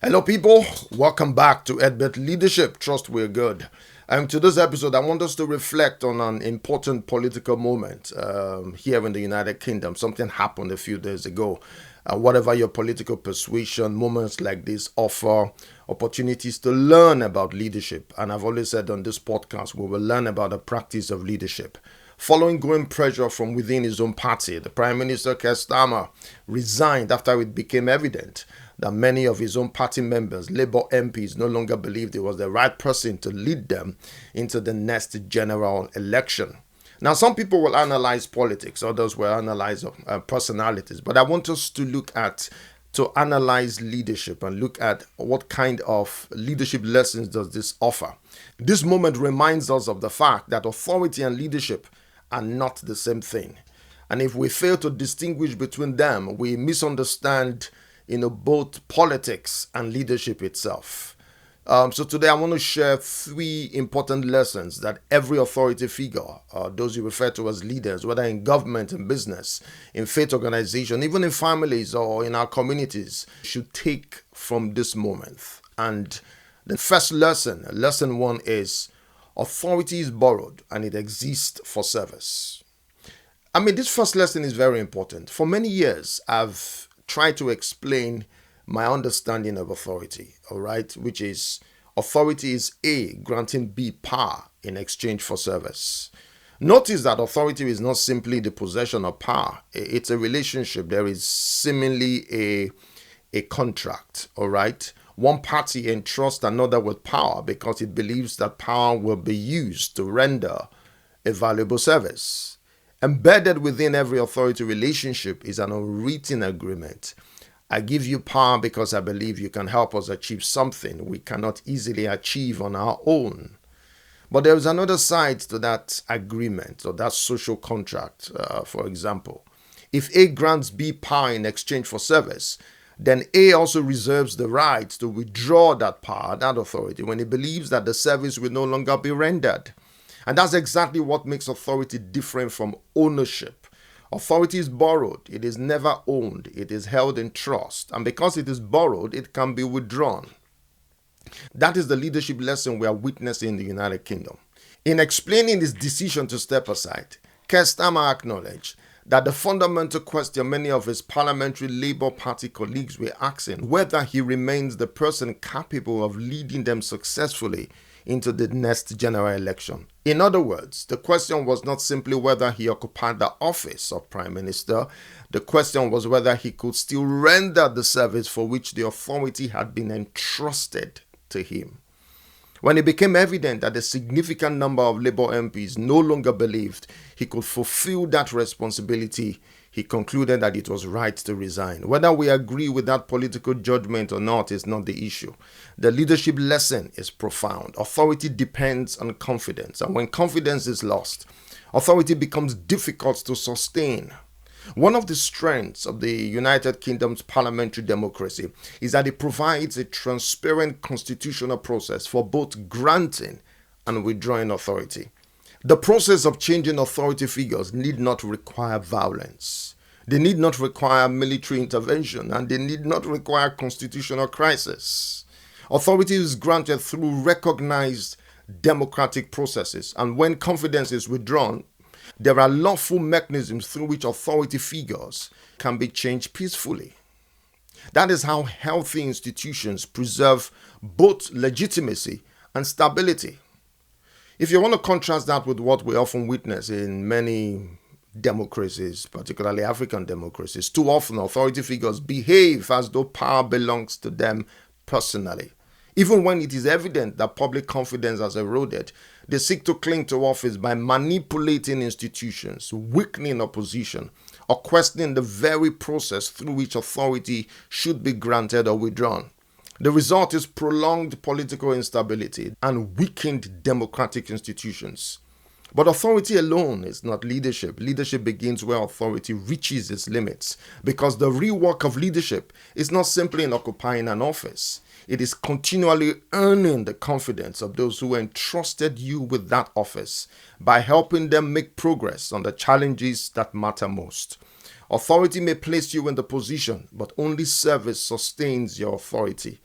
Hello, people. Welcome back to Edbert Leadership. Trust we're good. Today's episode, I want us to reflect on an important political moment here in the United Kingdom. Something happened a few days ago. Whatever your political persuasion, moments like this offer opportunities to learn about leadership. And I've always said on this podcast, we will learn about the practice of leadership. Following growing pressure from within his own party, the Prime Minister Keir Starmer resigned after it became evident that many of his own party members, Labour MPs, no longer believed he was the right person to lead them into the next general election. Now, some people will analyze politics, others will analyze personalities, but I want us to analyze leadership and look at what kind of leadership lessons does this offer. This moment reminds us of the fact that authority and leadership are not the same thing. And if we fail to distinguish between them, we misunderstand both politics and leadership itself. So today I want to share 3 important lessons that every authority figure, those you refer to as leaders, whether in government and business, in faith organization, even in families or in our communities, should take from this moment. And the first lesson 1 is authority is borrowed and it exists for service. This first lesson is very important. For many years, I've tried to explain my understanding of authority, all right, which is authority is A, granting B power in exchange for service. Notice that authority is not simply the possession of power. It's a relationship. There is seemingly a contract, all right? One party entrusts another with power because it believes that power will be used to render a valuable service. Embedded within every authority relationship is an unwritten agreement. I give you power because I believe you can help us achieve something we cannot easily achieve on our own. But there is another side to that agreement or that social contract. For example, if A grants B power in exchange for service, then A also reserves the right to withdraw that power, that authority, when he believes that the service will no longer be rendered. And that's exactly what makes authority different from ownership. Authority is borrowed. It is never owned. It is held in trust. And because it is borrowed, it can be withdrawn. That is the leadership lesson we are witnessing in the United Kingdom. In explaining his decision to step aside, Keir Starmer acknowledged that the fundamental question many of his parliamentary Labour Party colleagues were asking whether he remains the person capable of leading them successfully into the next general election. In other words, the question was not simply whether he occupied the office of Prime Minister. The question was whether he could still render the service for which the authority had been entrusted to him. When it became evident that a significant number of Labour MPs no longer believed he could fulfill that responsibility, he concluded that it was right to resign. Whether we agree with that political judgment or not is not the issue. The leadership lesson is profound. Authority depends on confidence, and when confidence is lost, authority becomes difficult to sustain. One of the strengths of the United Kingdom's parliamentary democracy is that it provides a transparent constitutional process for both granting and withdrawing authority. The process of changing authority figures need not require violence. They need not require military intervention, and they need not require constitutional crisis. Authority is granted through recognized democratic processes, and when confidence is withdrawn, there are lawful mechanisms through which authority figures can be changed peacefully. That is how healthy institutions preserve both legitimacy and stability. If you want to contrast that with what we often witness in many democracies, particularly African democracies, too often authority figures behave as though power belongs to them personally. Even when it is evident that public confidence has eroded, they seek to cling to office by manipulating institutions, weakening opposition, or questioning the very process through which authority should be granted or withdrawn. The result is prolonged political instability and weakened democratic institutions. But authority alone is not leadership. Leadership begins where authority reaches its limits, because the real work of leadership is not simply in occupying an office. It is continually earning the confidence of those who entrusted you with that office by helping them make progress on the challenges that matter most. Authority may place you in the position, but only service sustains your authority.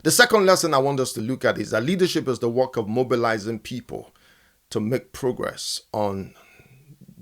The second lesson I want us to look at is that leadership is the work of mobilizing people to make progress on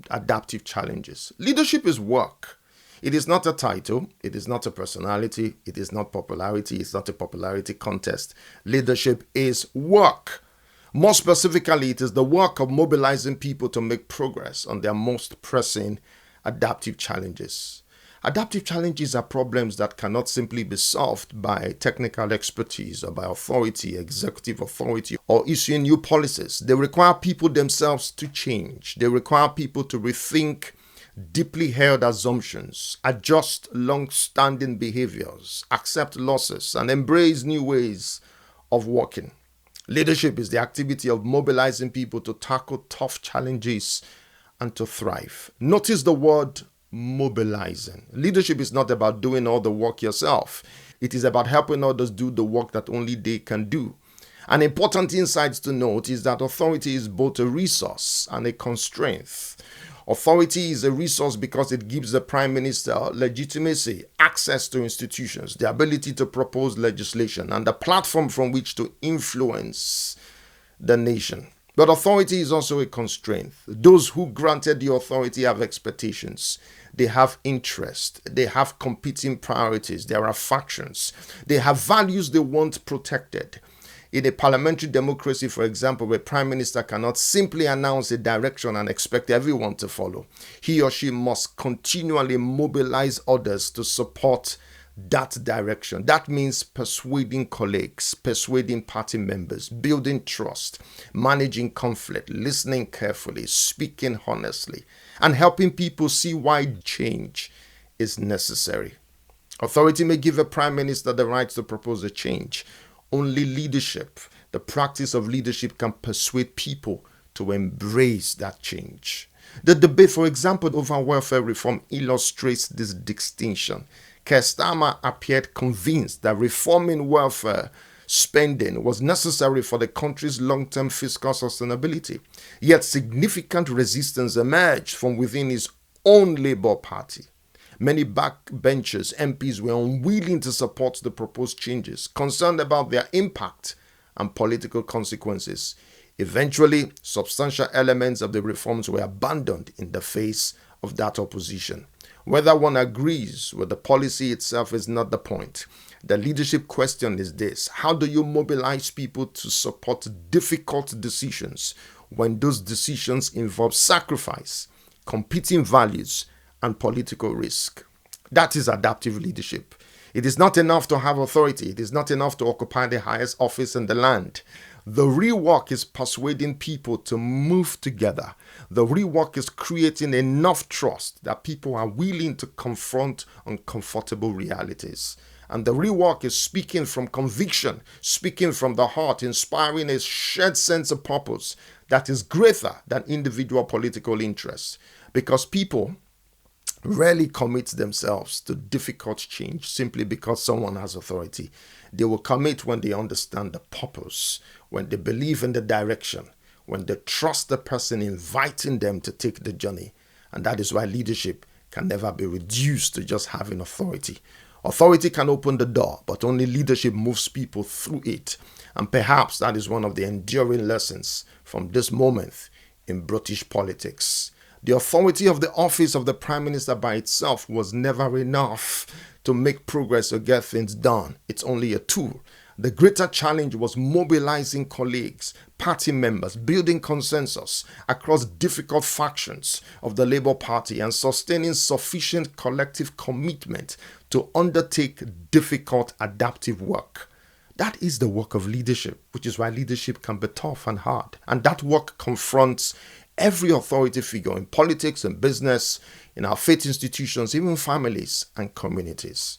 adaptive challenges. Leadership is work. It is not a title. It is not a personality. It is not popularity. It's not a popularity contest. Leadership is work. More specifically, it is the work of mobilizing people to make progress on their most pressing adaptive challenges. Adaptive challenges are problems that cannot simply be solved by technical expertise or by authority, executive authority, or issuing new policies. They require people themselves to change. They require people to rethink deeply held assumptions, adjust long-standing behaviors, accept losses, and embrace new ways of working. Leadership is the activity of mobilizing people to tackle tough challenges and to thrive. Notice the word mobilizing. Leadership is not about doing all the work yourself. It is about helping others do the work that only they can do. An important insight to note is that authority is both a resource and a constraint. Authority is a resource because it gives the Prime Minister legitimacy, access to institutions, the ability to propose legislation, and the platform from which to influence the nation. But authority is also a constraint. Those who granted the authority have expectations. They have interest. They have competing priorities. There are factions. They have values they want protected. In a parliamentary democracy, for example, a prime minister cannot simply announce a direction and expect everyone to follow. He or she must continually mobilize others to support that direction. That means persuading colleagues, persuading party members, building trust, managing conflict, listening carefully, speaking honestly, and helping people see why change is necessary. Authority may give a prime minister the right to propose a change. Only leadership, the practice of leadership, can persuade people to embrace that change. The debate, for example, over welfare reform illustrates this distinction. Keir Starmer appeared convinced that reforming welfare spending was necessary for the country's long-term fiscal sustainability. Yet significant resistance emerged from within his own Labour Party. Many backbenchers, MPs, were unwilling to support the proposed changes, concerned about their impact and political consequences. Eventually, substantial elements of the reforms were abandoned in the face of that opposition. Whether one agrees with the policy itself is not the point. The leadership question is this: how do you mobilize people to support difficult decisions when those decisions involve sacrifice, competing values, and political risk? That is adaptive leadership. It is not enough to have authority. It is not enough to occupy the highest office in the land. The real work is persuading people to move together. The real work is creating enough trust that people are willing to confront uncomfortable realities. And the real work is speaking from conviction, speaking from the heart, inspiring a shared sense of purpose that is greater than individual political interests. Because people rarely commit themselves to difficult change simply because someone has authority. They will commit when they understand the purpose, when they believe in the direction, when they trust the person inviting them to take the journey. And that is why leadership can never be reduced to just having authority. Authority can open the door, but only leadership moves people through it. And perhaps that is one of the enduring lessons from this moment in British politics. The authority of the office of the Prime Minister by itself was never enough to make progress or get things done. It's only a tool. The greater challenge was mobilizing colleagues, party members, building consensus across difficult factions of the Labour Party, and sustaining sufficient collective commitment to undertake difficult adaptive work. That is the work of leadership, which is why leadership can be tough and hard. And that work confronts every authority figure in politics and business, in our faith institutions, even families and communities.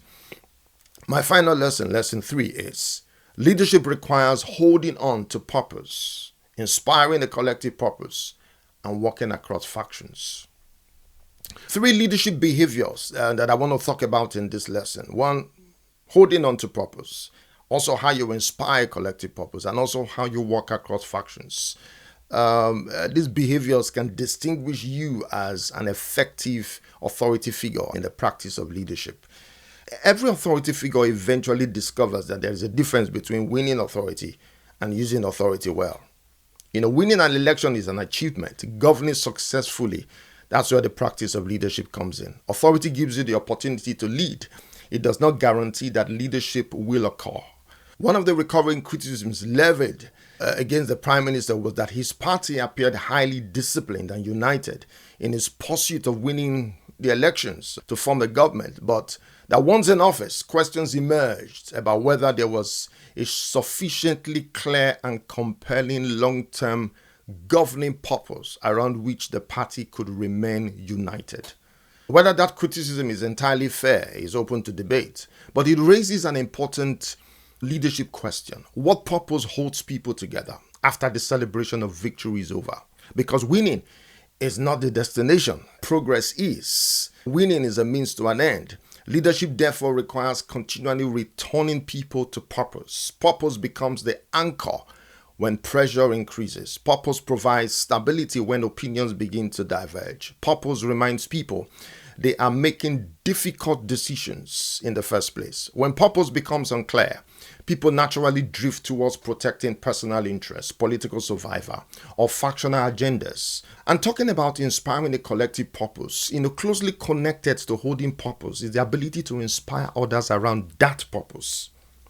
My final lesson, lesson 3, is leadership requires holding on to purpose, inspiring a collective purpose, and working across factions. 3 leadership behaviors that I want to talk about in this lesson. 1, holding on to purpose. Also how you inspire collective purpose, and also how you work across factions. These behaviors can distinguish you as an effective authority figure in the practice of leadership. Every authority figure eventually discovers that there is a difference between winning authority and using authority well. Winning an election is an achievement. Governing successfully, that's where the practice of leadership comes in. Authority gives you the opportunity to lead. It does not guarantee that leadership will occur. One of the recurring criticisms levied against the Prime Minister was that his party appeared highly disciplined and united in his pursuit of winning the elections to form a government, but that once in office, questions emerged about whether there was a sufficiently clear and compelling long-term governing purpose around which the party could remain united. Whether that criticism is entirely fair is open to debate, but it raises an important leadership question. What purpose holds people together after the celebration of victory is over? Because winning is not the destination. Progress is. Winning is a means to an end. Leadership therefore requires continually returning people to purpose. Purpose becomes the anchor when pressure increases. Purpose provides stability when opinions begin to diverge. Purpose reminds people they are making difficult decisions in the first place. When purpose becomes unclear, people naturally drift towards protecting personal interests, political survival, or factional agendas. And talking about inspiring a collective purpose, closely connected to holding purpose is the ability to inspire others around that purpose.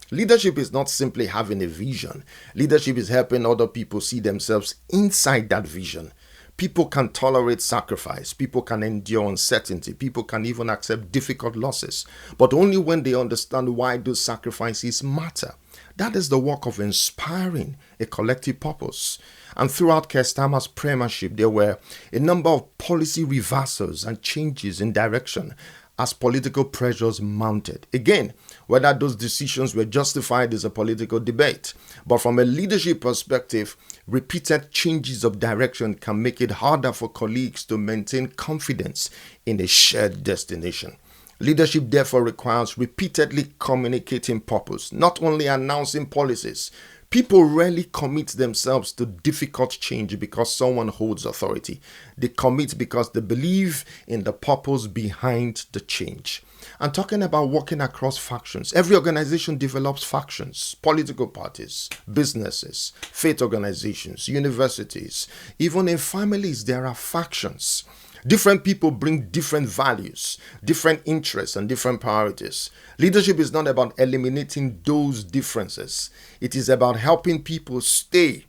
Leadership is not simply having a vision. Leadership is helping other people see themselves inside that vision. People can tolerate sacrifice. People can endure uncertainty. People can even accept difficult losses, but only when they understand why those sacrifices matter. That is the work of inspiring a collective purpose. And throughout Keir Starmer's premiership, there were a number of policy reversals and changes in direction as political pressures mounted. Again, whether those decisions were justified is a political debate. But from a leadership perspective, repeated changes of direction can make it harder for colleagues to maintain confidence in a shared destination. Leadership therefore requires repeatedly communicating purpose, not only announcing policies. People rarely commit themselves to difficult change because someone holds authority. They commit because they believe in the purpose behind the change. And talking about working across factions, every organization develops factions, political parties, businesses, faith organizations, universities. Even in families, there are factions. Different people bring different values, different interests, and different priorities. Leadership is not about eliminating those differences. It is about helping people stay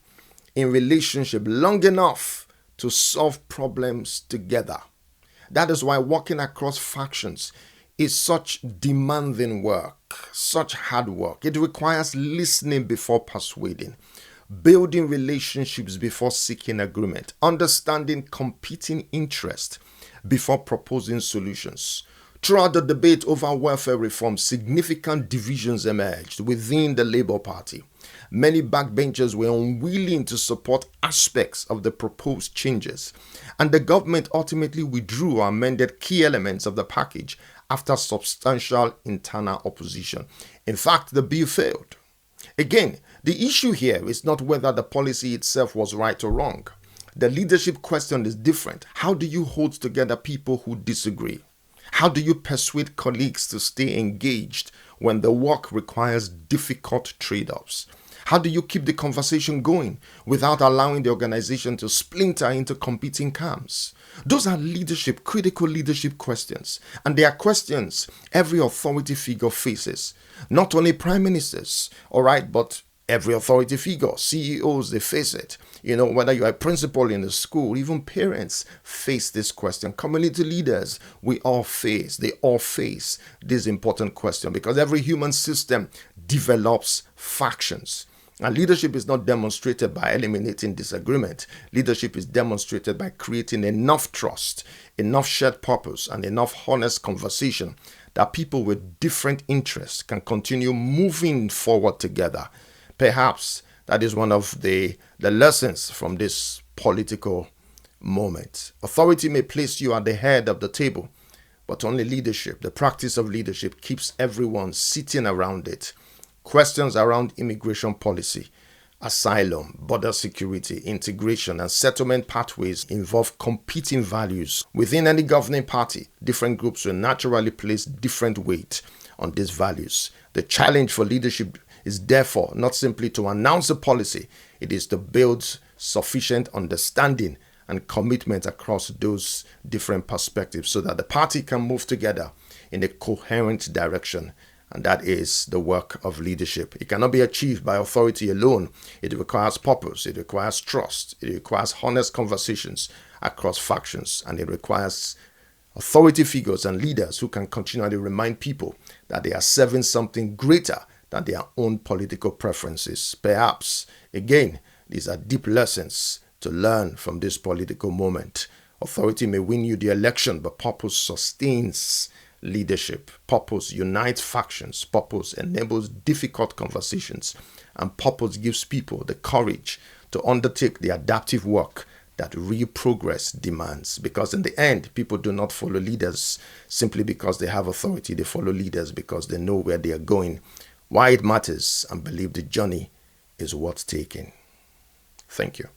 in relationship long enough to solve problems together. That is why working across factions is such demanding work, such hard work. It requires listening before persuading, building relationships before seeking agreement, understanding competing interests before proposing solutions. Throughout the debate over welfare reform, significant divisions emerged within the Labour Party. Many backbenchers were unwilling to support aspects of the proposed changes, and the government ultimately withdrew or amended key elements of the package after substantial internal opposition. In fact, the bill failed. Again, the issue here is not whether the policy itself was right or wrong. The leadership question is different. How do you hold together people who disagree? How do you persuade colleagues to stay engaged when the work requires difficult trade-offs? How do you keep the conversation going without allowing the organization to splinter into competing camps? Those are critical leadership questions. And they are questions every authority figure faces. Not only prime ministers, all right, but every authority figure, CEOs, they face it. Whether you're a principal in a school, even parents face this question. Community leaders, they all face this important question because every human system develops factions. And leadership is not demonstrated by eliminating disagreement. Leadership is demonstrated by creating enough trust, enough shared purpose, and enough honest conversation that people with different interests can continue moving forward together. Perhaps that is one of the lessons from this political moment. Authority may place you at the head of the table, but only leadership, the practice of leadership, keeps everyone sitting around it. Questions around immigration policy, asylum, border security, integration, and settlement pathways involve competing values. Within any governing party, different groups will naturally place different weight on these values. The challenge for leadership is therefore not simply to announce a policy, it is to build sufficient understanding and commitment across those different perspectives so that the party can move together in a coherent direction. And that is the work of leadership. It cannot be achieved by authority alone. It requires purpose, it requires trust, it requires honest conversations across factions, and it requires authority figures and leaders who can continually remind people that they are serving something greater than their own political preferences. Perhaps, again, these are deep lessons to learn from this political moment. Authority may win you the election, but purpose sustains leadership. Purpose unites factions. Purpose enables difficult conversations. And purpose gives people the courage to undertake the adaptive work that real progress demands. Because in the end, people do not follow leaders simply because they have authority. They follow leaders because they know where they are going, why it matters, and believe the journey is worth taking. Thank you.